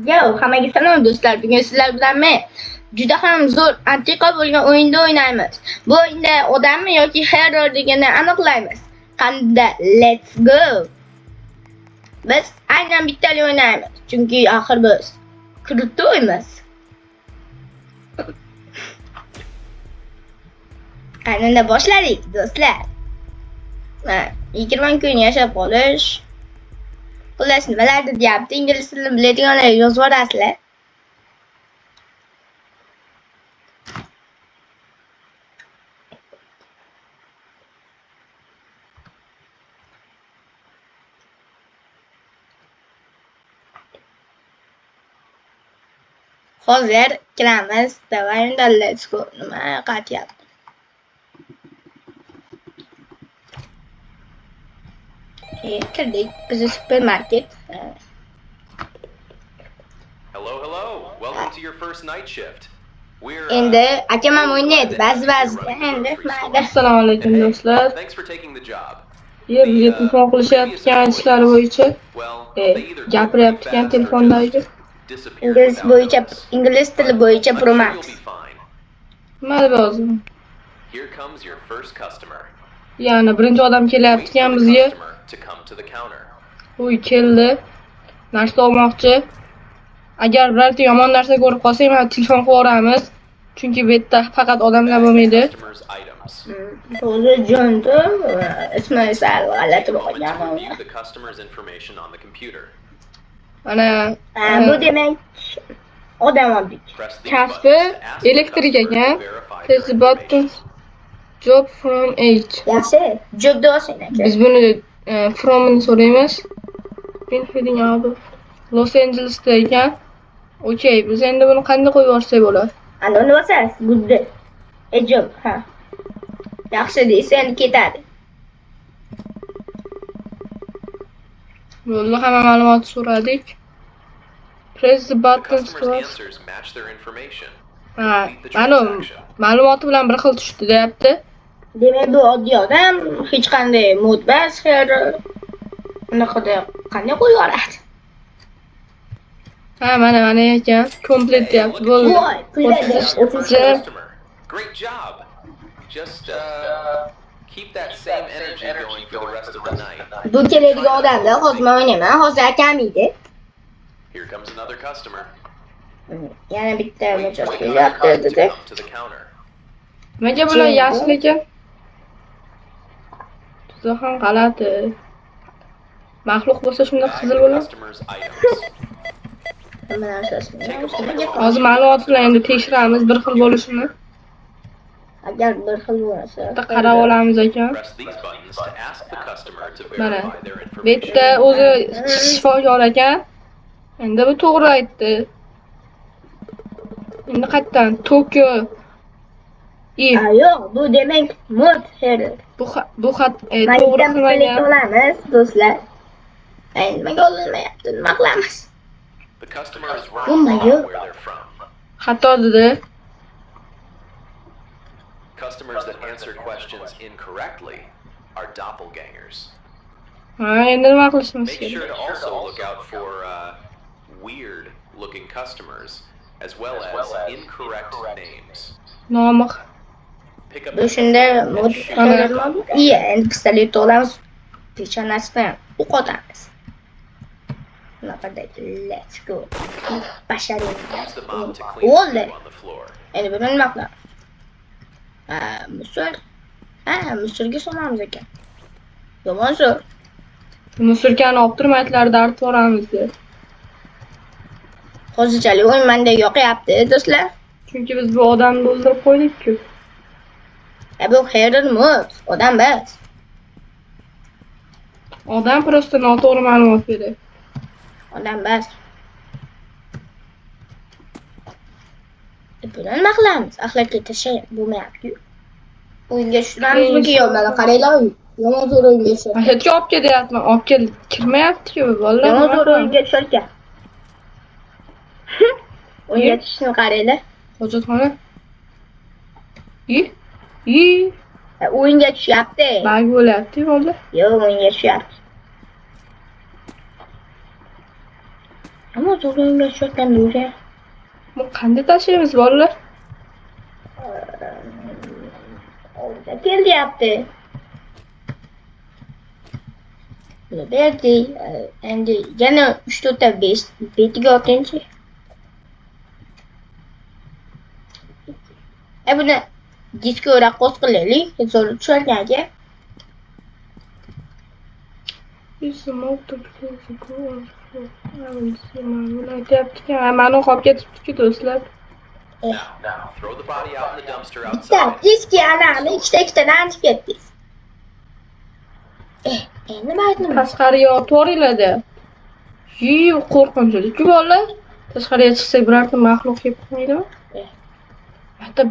Yo, hammaga salom do'stlar. Bugun sizlar bilan men juda ham zo'r antiqa bo'lgan o'yinda o'ynaymiz. Bu o'yinda odammi yoki hero deganini aniqlaymiz. Qanda, let's go. Biz aynan bittali o'ynaymiz. Chunki axir biz kruttoymiz. Qanday boshladik do'stlar? 20 kun yashab qolish. Xullas nimalardir deyapti, ingliz tilini biladiganlar yozib yuborasizlar. Hozir kiramiz. Davay unda let's go. Nima qilyapti? Kirdik. Bizi supermarket. Hello. Welcome to your first night shift. Endi akam ham o'ynaydi. Ba'zida endi mayda. Assalomu alaykum do'stlar. Thanks for taking the job. Bizga telefon qilishayotgan ishlari bo'yicha gapiryapti telefondagi. Ingliz tili bo'yicha Pro Max. Nima lozim? Here comes your first customer. Ya'ni birinchi odam kelyapti bizga. To come to the counter. Uy keldi. Narsa olmoqchi. Agar birorta yomon narsa ko'rib qolsak, mana telefon qilib yuboramiz. Chunki bu yerda faqat odamlar bo'lmaydi. O'zi jo'nda ismi sal g'alati bo'lgan. Mana bu demak odam oldik. Kasbi elektrik ekan. Press button job from H. Yaxshi, jobda olsang aka. Biz buni from'ini so'raymiz. Been heading out of Los Angelesda ekan. Okey, biz endi buni qanday qo'yib yuborsak bo'ladi? Ana uni bosasiz. Good. Job, ha. Yaxshi deysa endi ketadi. Bo'ldi, hamma ma'lumot so'radik. Press the button to mana ma'lumoti bilan bir xil tushdi deyapti. Demak bu oddiy odam, hech qanday modbas hero unaqada qanday qo'yib yuboradi? Ha, mana ekan, complete deyapti. Bo'ldi. Great job. Just keep that same energy going for the rest of the night. Bu keladigan odamda hozir men o'ynayman. Hozir akam edi. Here comes another customer. Yana bitta mijoz kelyapti dedi. Nega bular yashil ekan? Juda ham g'alati. Maxluq bo'lsa shunday qizil bo'ladi. Hozir ma'lumot bilan endi tekshiramiz bir xil bo'lishini. Agar bir xil bo'lsa, qarab olamiz ekan. Mana bu yerda o'zi shifokor ekan. Endi bu to'g'ri aytdi. Endi qayerdan? Tokyo. Yo'q, bu demak mod hero. Bu xat to'g'ri qilmagan. Olamiz do'stlar. Nimaga olinmayapti? Nima qilamiz? The customer is wrong about where they're from. Xato dedi. Customers that answer questions incorrectly are doppelgangers. Endi nima qilishimiz Make sure to also look out for weird looking customers as well as incorrect names. Nomiq. Pick up Bu shunda mod hero. Iya, endi pistolet olamiz. Pechonasidan o'q otamiz. Let's go. Basharing. use the mop to clean Oldu. the on the floor. Endi buni nima qilamiz? Musor. Musorga solamiz ekan. Yomon so'r. Musurkani olib turib aytlarni artib boramiz deb. Hozirchalik o'yin menda yoqyapti do'stlar. Chunki biz bu odamni o'ldirib qo'ydik-ku. Bu hero mod, odam emas. Odam prosta noto'g'ri ma'lumot beradi. Odam emas. Buni nima qilamiz? Axloqga tashay bo'lmayapti-ku. O'yinga tushiramizmi-ki yo mana qaranglar, yomon zo'r o'yinga tushadi. Hech olib kelyapman, olib kel kirmayapti-ku bolalar. Yomon zo'r o'yinga tushar. O'yinga tushishni qaranglar. Hojatxona. O'yinga tushyapti. Bag bo'lyapti bo'ldi. Yo'q, o'yinga tushyapti. Ammo zo'rlashayotganda o'zi. Bu qanday tashlaymiz bolalar? Ovda kelyapti. Buni berdik. Endi yana 3-4 ta betiga o'tinchi. Buni diskga raqqos qilaylik. Zo'r tushirganga. Mani qolib ketibdi-ku do'stlar. Now, throw the body out in the dumpster Bitta outside. diski anani ikkitadan chiqib ketdingiz. Nima aytdim? Tashqariga otvoringlar-da. Qo'rqinchli-ku bolalar. Tashqariga chiqsak birorta maxluq kelib qo'ydimi? Hatta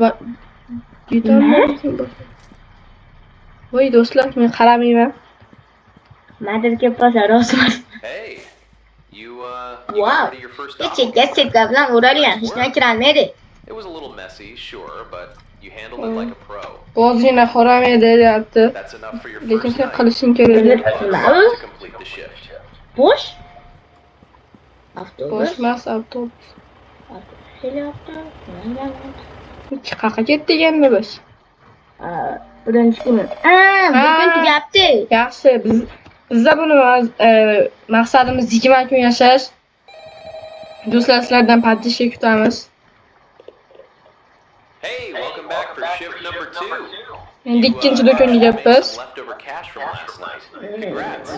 voy do'stlar, men qaramayman. Madrid kelib qolsa rostmas. Hey, you Wow. got rid of your first Ichikka setka bilan o'ralgan, hech nima kirolmaydi. It was a little messy, sure, but you handled it like a pro. Ozgina qoramaydi deyapti. That's enough for your Lekin first sen night. qilishing kerak. Nima? To complete the shift. Bosh? Avtobus. Boshmas avtobus. Kelyapti. Qayerga ketdik endi biz? Birinchi kuni. Bugun tugabdi. Yaxshi, bizda buni maqsadimiz 20 kun yashash. Do'stlar, sizlardan podishga kutamiz. Hey, welcome back for shift number 2. Endi ikkinchi do'konga Made kelibmiz. some leftover cash from last night. Congrats.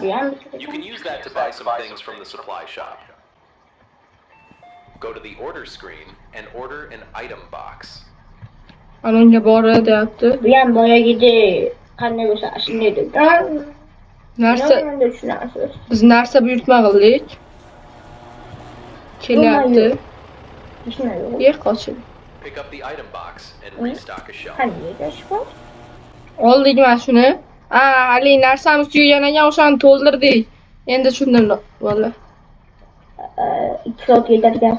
You can use that to buy some things from the supply shop. Go to the order screen and order an item box. Alonga bora deyapti. Bu ham boyagidek qanday bo'lsa shunday dedi. Narsa tushunasiz. biz narsa buyurtma qildik. Kelyapti. Tushunadi. Yer qochib. Pick up the item box and restock a shelf. Qanday yashashga? Oldik mana shuni. Haligi narsamiz tugagan ekan, o'shani to'ldirdik. Endi tushundim bolalar. 2 soat ketadigan.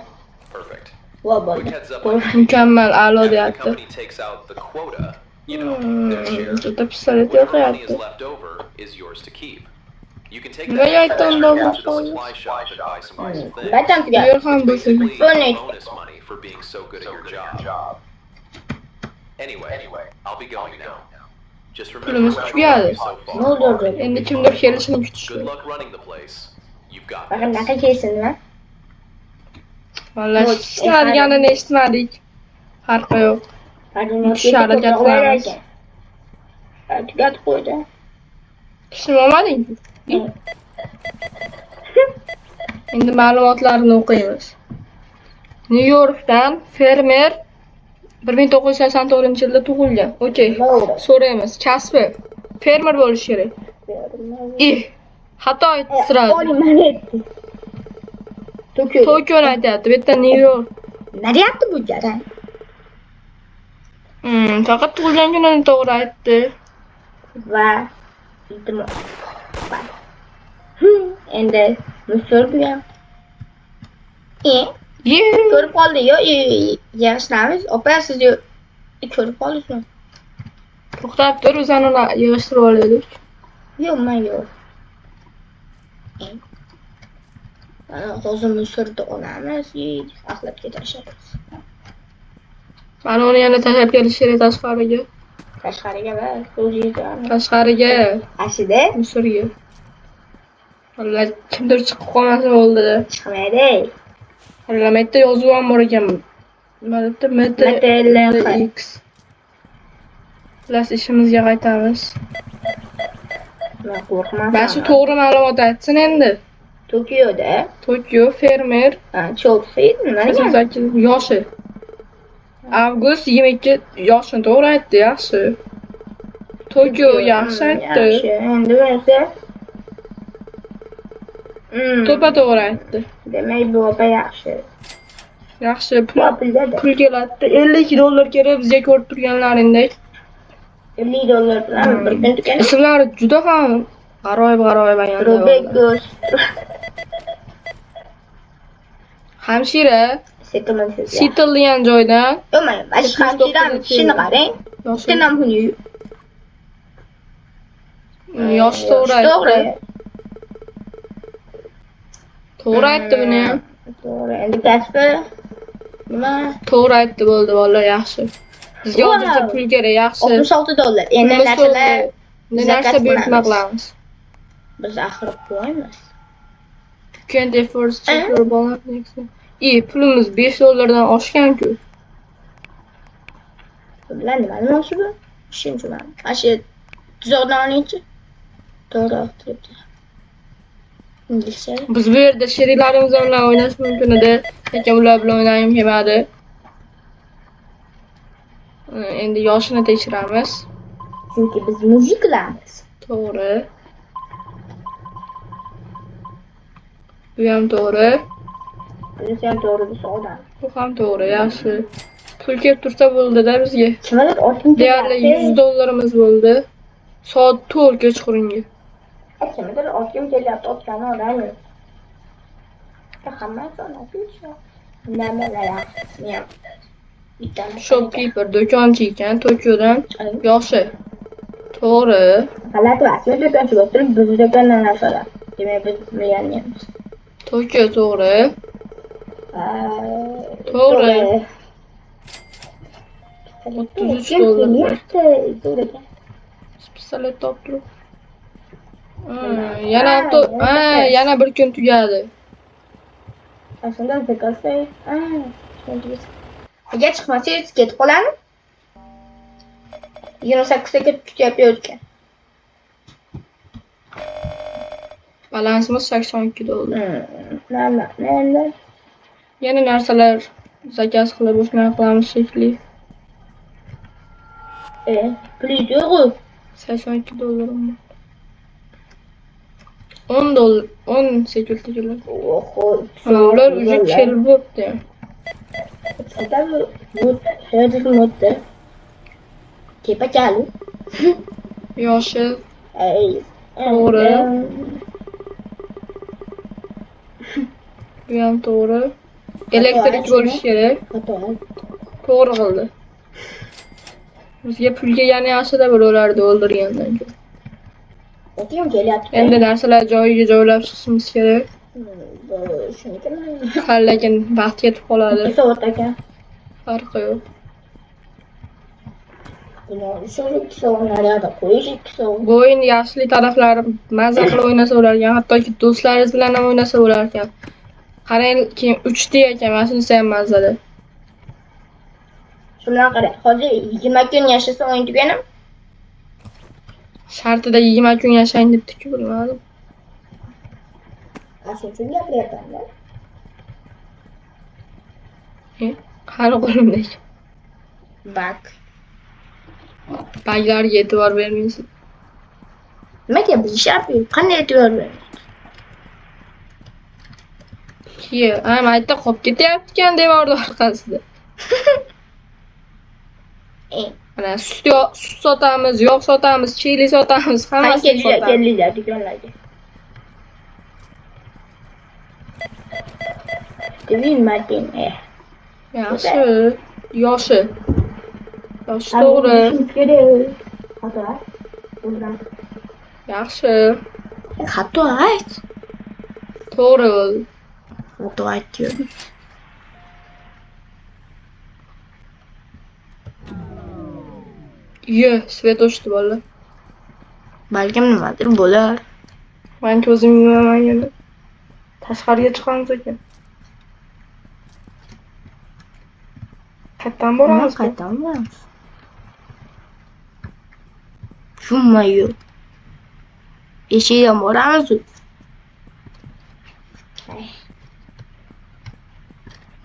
Perfect. Va Quick bo'ldi. heads up on Mukammal, a'lo after the deyapti. company takes out the quota, you know, their share. Juda pistolet Whatever money is yo'qyapti. left over is yours to keep. You can take Nima that aytdi extra unda cash to the boshqa? supply shop and buy some things. Qachon Bu yer tugadi? ham bo'lsin. Basically, Donate. bonus money for being so good at your job. Anyway, I'll be going now. Just remember Pulimiz what I've tugadi. told you so Ne far. oldu? Endi kimdir kelishini kutish Good kerak. luck running the place. You've got Bakın this. naqa kelsinmi? Vallahi sizlar deganini eshitmadik. Farqi yo'q. Tushadi gaplarimiz. Tugatib qo'ydi. Tushunib olmadingmi? Endi ma'lumotlarni o'qiymiz. Nyu-Yorkdan fermer 1984-yilda tug'ilgan. Okey. So'raymiz. Kasbi fermer bo'lish kerak. Xato ayttiradi. Tokioni aytyapti. Bu yerda Nyu-York. Nima deyapti bu jarang? Faqat tug'ilgan kunini to'g'ri aytdi. Va iltimos. Endi musordu ham. Ko'rib qoldik-ku, yig'ishlamiz. Opa, siz ko'rib qoldingizmi? To'xtab tur, o'zani uni yig'ishtirib olaylik. Yo'q, men yo'q. Hozir musorda olamiz, axlat ketashamiz. Mana uni yana tashlab kelish kerak tashqariga. Tashqariga va o'zingiz Tashqariga, ashida musorga. Vallahi kimdir chiqib qolmasa bo'ldi. chiqmaydi. Parlamentda yozuv ham bor ekan. Nimalarda MTLX. Xullas ishimizga qaytamiz. Men qo'rqmayman. Mana shu to'g'ri ma'lumot aytsin endi. Tokioda, Tokio fermer Chelsea nima degan? yoshi. Avgust 22 yoshini to'g'ri aytdi, yaxshi. Tokio yaxshi aytdi. Yaxshi. Endi bo'lsa To'pa to'g'ri aytdi. demak bu opa yaxshi. Yaxshi, Pulda pul keladi. 50 dollar kerak bizga ko'rib turganlaringdek. 50 dollar bilan bir kun tugan. Ismlari juda ham g'aroyib ayollar. Robekos. Hamshira, Settlement. Seattle degan joydan. Yo'q, men hali hamshiram ishini qarang. Ikkita ham pul Yosh to'g'ri aytdi. To'g'ri aytdi buni ham. To'g'ri. Endi kasbi nima? To'g'ri aytdi, bo'ldi, bolalar yaxshi. Bizga Wow. hozircha pul kerak, yaxshi. $66. Endi Pulimiz narsalar to'g'ri. Endi zakat narsa buyurtma qilamiz. qilamiz. Biz axir qo'yamiz. Can't afford cheaper balance next. Pulimiz $5 oshgan-ku. Bilan nima demoqchi bu? Tushunchaman. Mana shu tuzoqdan olingchi. To'g'ri turibdi. Inglizcha. Biz bu yerda sheriklarimiz bilan o'ynash mumkin edi, lekin ular bilan o'ynagim kelmadi. Endi yoshini tekshiramiz. Chunki biz mujiklarmiz. To'g'ri. Bu ham to'g'ri. Biz ham to'g'ri desa odam. Bu ham to'g'ri, yaxshi. Pul kelib tursa bo'ldi-da bizga. Kimdir oltinchi Deyarli $100 bo'ldi. Soat 4 kechqurunga. Kimdir oltin kelyapti, otgani odam yo'q. Hammasi onasi shu. Nimalar yaxshi. Bitta Shopkeeper do'konchi ekan Tokiodan. Yoshi. To'g'ri. g'alati rasmiy do'konchi bo'lib turib, biz do'kondan narsalar. Demak, biz bilganmiz. Tokio to'g'ri. To'g'ri. $33. Pistolet topdim. Yana bir kun tugadi. Aslında bekası. Agar chiqmasangiz ketib qolamiz. 28 ga kutyapti ekan. Balansimiz $82. Nima? Endi Yana narsalar zakaz qilib o'smay qilamiz shekilli. pul yo'q. $82. $10 10 sekildilar. Oho. Ular уже kelib bo'pti. Bu hozir modda. Kepa chalu. Yoshi To'g'ri. bu ham to'g'ri. Elektrik bo'lishi kerak. To'g'ri qildi. Bizga pulga yana yaxshida bo'lardi o'ldirgandan keyin. Otim kelyapti. Endi narsalar joyiga joylab chiqishimiz kerak. Shunikimi? Lekin vaqt ketib qoladi. 2 soat ekan. Farqi yo'q. Buni shu 2 soat naryoqda qo'yish 2 soat. Bu o'yin yaxshi taraflari mazza qilib o'ynasa bo'lar ekan, hattoki do'stlaringiz bilan ham o'ynasa bo'lar ekan. Qarang, keyin 3D ekan, mana shunisi ham mazali. Shundan qarang, hozir 20 kun yashasa o'yin tuganam. Shartida 20 kun yashang debdi-ku, bilmadim. Asıl uchun gapiryapman-da. Qani qo'limdagi. Bak. Baglarga e'tibor bermaysiz. Nimaga bilishyapti? Qanday e'tibor bermaysiz? Mayda qolib ketyapti-kan devorni orqasida. Mana sut sotamiz, yog' sotamiz, chili sotamiz, hammasini sotamiz. Kelinglar do'konlarga. Devin Martin. Yaxshi. Yoshi to'g'ri. Yaxshi. Xato ayt. To'g'ri bo'ldi. Xato aytdim. Svet o'chdi bolalar. Balkim nimadir bo'lar. Men ko'zim yumaman endi. Tashqariga chiqamiz ekan. Qayerdan boramiz? Qayerdan boramiz? Shummayu. Eshikdan boramiz.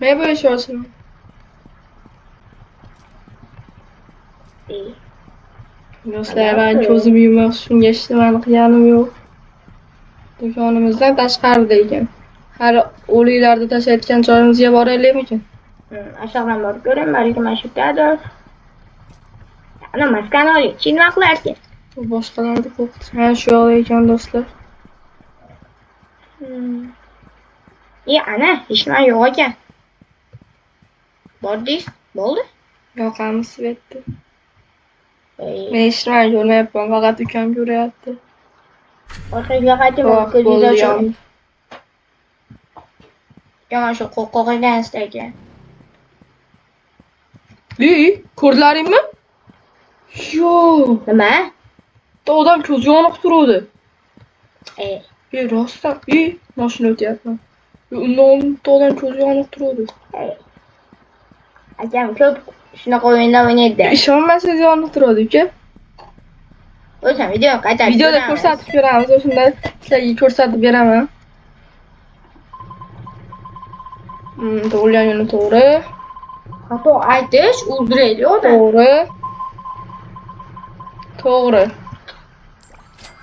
Men bu ish olsam. Do'stlar, men ko'zim yumoq, shunga ishtimani qilganim yo'q. Do'konimizdan tashqarida ekan. Har o'liklarda tashlayotgan joyimizga boraylikmikin? Aşağıdan borib ko'ring, balki mana shu yerdadir. Ana maskani oling, keyin nima qilarsiz? Bu boshqalarda qo'rqitdi. Mana shu yoq ekan do'stlar. Ana, hech nima yo'q ekan. Bordingiz, bo'ldi? Yoqamiz svetdi. Men hech nima ko'rmayapman, faqat ukam ko'ryapti. Orqaga qaytib ko'zingizni oching. Mana shu qo'rqoqidagi. Ko'rdilaringmi? Yo'q. Nima? Odam ko'zi yoniq turuvdi. E, Rostdan. Mashina o'tyapti. Undan odam ko'zi yoniq turuvdi. akam ko'p shunaqa o'yinlar o'ynaydi. Ishonmasangiz yoniq turadi, uka. O'sha video qaytarib. Videoda ko'rsatib beramiz, o'shanda sizlarga ko'rsatib beraman. Tug'ilgan kuni to'g'ri. Xato aytish o'ldiraydi odam. To'g'ri.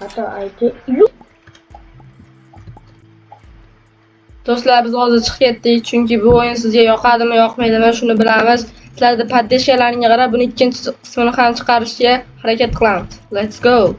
Xato aytish. Do'stlar, biz hozir chiqib ketdik, chunki bu o'yin sizga yoqadimi, yoqmaydimi, shuni bilamiz. Sizlarda poddeshkalaringga qarab, buni ikkinchi qismini ham chiqarishga harakat qilamiz. Let's go.